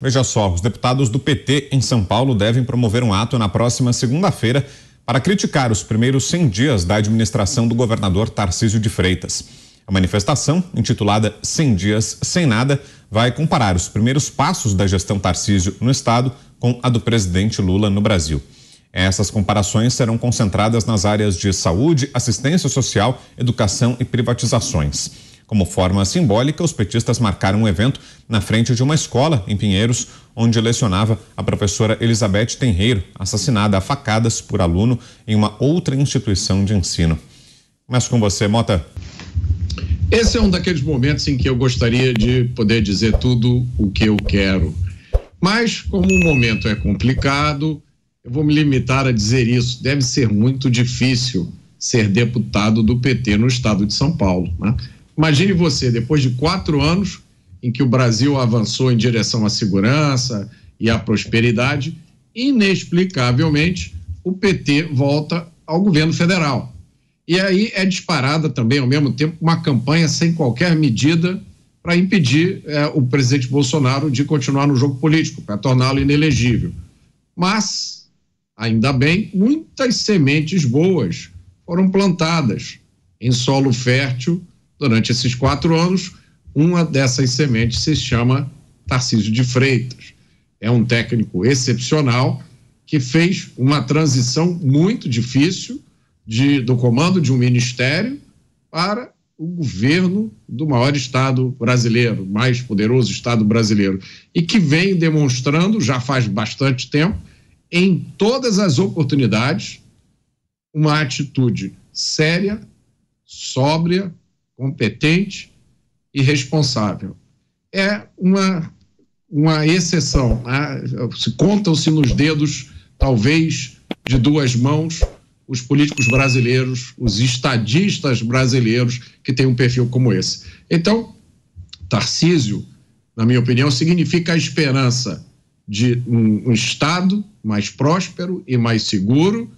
Veja só, os deputados do PT em São Paulo devem promover um ato na próxima segunda-feira para criticar os primeiros 100 dias da administração do governador Tarcísio de Freitas. A manifestação, intitulada 100 Dias Sem Nada, vai comparar os primeiros passos da gestão Tarcísio no estado com a do presidente Lula no Brasil. Essas comparações serão concentradas nas áreas de saúde, assistência social, educação e privatizações. Como forma simbólica, os petistas marcaram um evento na frente de uma escola em Pinheiros, onde lecionava a professora Elizabeth Tenreiro, assassinada a facadas por aluno em uma outra instituição de ensino. Começo com você, Mota. Esse é um daqueles momentos em que eu gostaria de poder dizer tudo o que eu quero. Mas, como o momento é complicado, eu vou me limitar a dizer isso. Deve ser muito difícil ser deputado do PT no estado de São Paulo, né? Imagine você, depois de 4 anos em que o Brasil avançou em direção à segurança e à prosperidade, inexplicavelmente o PT volta ao governo federal. E aí é disparada também, ao mesmo tempo, uma campanha sem qualquer medida para impedir o presidente Bolsonaro de continuar no jogo político, para torná-lo inelegível. Mas, ainda bem, muitas sementes boas foram plantadas em solo fértil durante esses 4 anos. Uma dessas sementes se chama Tarcísio de Freitas. É um técnico excepcional que fez uma transição muito difícil do comando de um ministério para o governo do maior estado brasileiro, mais poderoso estado brasileiro, e que vem demonstrando, já faz bastante tempo, em todas as oportunidades, uma atitude séria, sóbria, competente e responsável. É uma exceção, né? Contam-se nos dedos, talvez de 2 mãos, os políticos brasileiros, os estadistas brasileiros que têm um perfil como esse. Então, Tarcísio, na minha opinião, significa a esperança de um estado mais próspero e mais seguro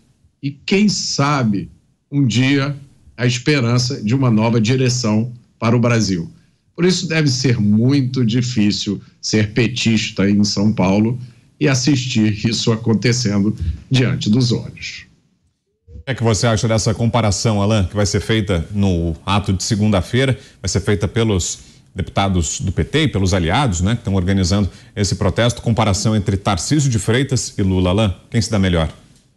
e, quem sabe, um dia a esperança de uma nova direção para o Brasil. Por isso deve ser muito difícil ser petista em São Paulo e assistir isso acontecendo diante dos olhos. O que você acha dessa comparação, Alan, que vai ser feita no ato de segunda-feira, vai ser feita pelos deputados do PT e pelos aliados, né, que estão organizando esse protesto, comparação entre Tarcísio de Freitas e Lula. Alan, quem se dá melhor?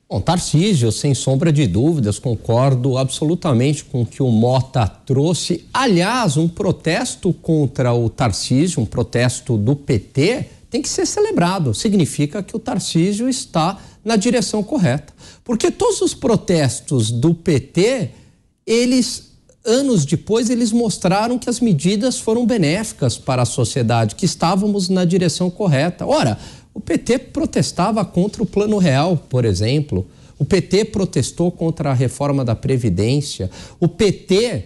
Bom, Tarcísio, sem sombra de dúvidas, concordo absolutamente com o que o Mota trouxe. Aliás, um protesto contra o Tarcísio, um protesto do PT, tem que ser celebrado. Significa que o Tarcísio está na direção correta. Porque todos os protestos do PT, anos depois, eles mostraram que as medidas foram benéficas para a sociedade, que estávamos na direção correta. Ora, o PT protestava contra o Plano Real, por exemplo. O PT protestou contra a reforma da Previdência. O PT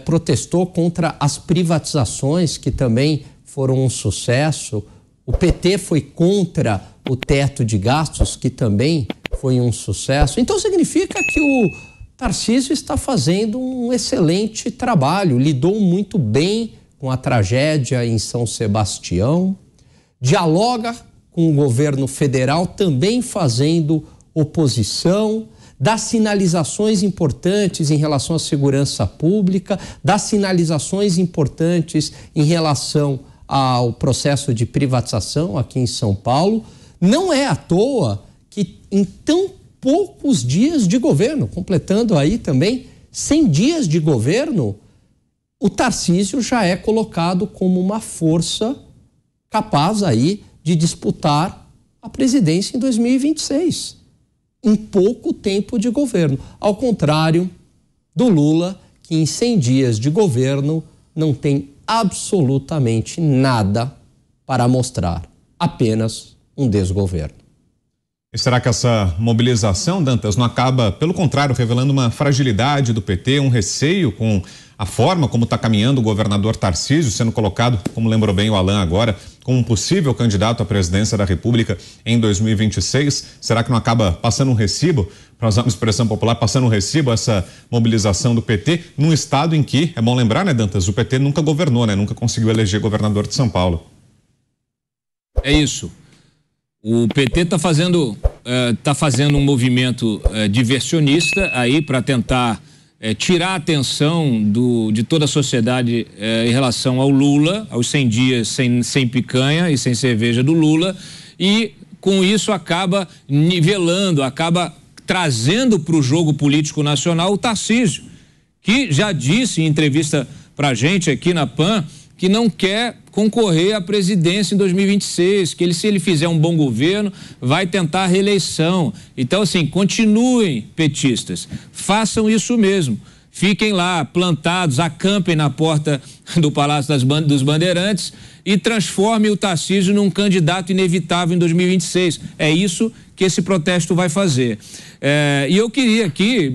protestou contra as privatizações, que também foram um sucesso. O PT foi contra o teto de gastos, que também foi um sucesso. Então significa que o Tarcísio está fazendo um excelente trabalho, lidou muito bem com a tragédia em São Sebastião, dialoga com o governo federal, também fazendo oposição, dá sinalizações importantes em relação à segurança pública, dá sinalizações importantes em relação ao processo de privatização aqui em São Paulo. Não é à toa que em tão poucos dias de governo, completando aí também 100 dias de governo, o Tarcísio já é colocado como uma força capaz aí de disputar a presidência em 2026, em pouco tempo de governo. Ao contrário do Lula, que em 100 dias de governo não tem absolutamente nada para mostrar, apenas um desgoverno. E será que essa mobilização, Dantas, não acaba, pelo contrário, revelando uma fragilidade do PT, um receio com a forma como está caminhando o governador Tarcísio, sendo colocado, como lembrou bem o Alan agora, como um possível candidato à presidência da República em 2026? Será que não acaba passando um recibo, para usar uma expressão popular, passando um recibo essa mobilização do PT num estado em que, é bom lembrar, né, Dantas, o PT nunca governou, né, nunca conseguiu eleger governador de São Paulo? É isso. O PT está fazendo um movimento diversionista aí para tentar tirar a atenção de toda a sociedade em relação ao Lula, aos 100 dias sem picanha e sem cerveja do Lula, e com isso acaba nivelando, acaba trazendo para o jogo político nacional o Tarcísio, que já disse em entrevista para a gente aqui na PAN que não quer concorrer à presidência em 2026, que se ele fizer um bom governo, vai tentar a reeleição. Então, assim, continuem, petistas, façam isso mesmo. Fiquem lá, plantados, acampem na porta do Palácio dos Bandeirantes e transformem o Tarcísio num candidato inevitável em 2026. É isso que esse protesto vai fazer. E eu queria aqui,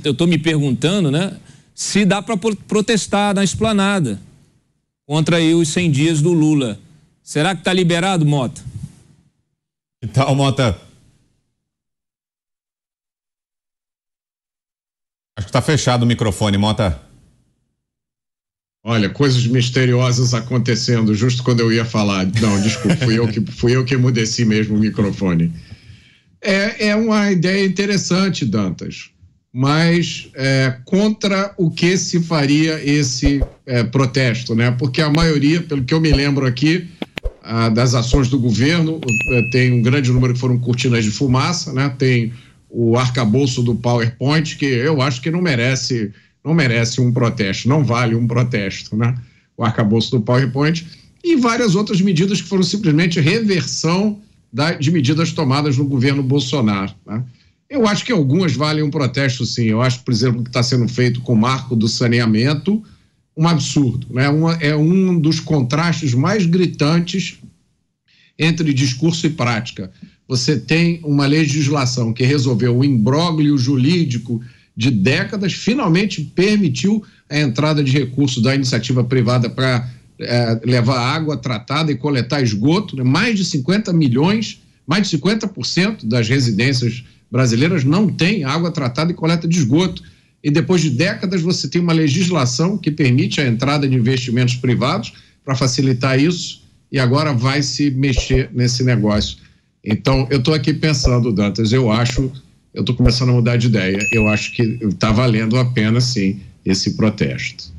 eu estou me perguntando, né, se dá para protestar na esplanada contra aí os 100 dias do Lula. Será que está liberado, Mota? Que tal, Mota? Acho que está fechado o microfone, Mota. Olha, coisas misteriosas acontecendo justo quando eu ia falar. Não, desculpa, fui eu que emudeci mesmo o microfone. É uma ideia interessante, Dantas, mas contra o que se faria esse protesto, né? Porque a maioria, pelo que eu me lembro aqui, das ações do governo, tem um grande número que foram cortinas de fumaça, né? Tem o arcabouço do PowerPoint, que eu acho que não merece um protesto, não vale um protesto, né? O arcabouço do PowerPoint e várias outras medidas que foram simplesmente reversão de medidas tomadas no governo Bolsonaro, né? Eu acho que algumas valem um protesto, sim. Eu acho, por exemplo, o que está sendo feito com o marco do saneamento, um absurdo, né? É um dos contrastes mais gritantes entre discurso e prática. Você tem uma legislação que resolveu o imbróglio jurídico de décadas, finalmente permitiu a entrada de recursos da iniciativa privada para levar água tratada e coletar esgoto, né? Mais de 50 milhões, mais de 50% das residências brasileiras não têm água tratada e coleta de esgoto. E depois de décadas você tem uma legislação que permite a entrada de investimentos privados para facilitar isso e agora vai se mexer nesse negócio. Então, eu estou aqui pensando, Dantas, eu estou começando a mudar de ideia. Eu acho que está valendo a pena, sim, esse protesto.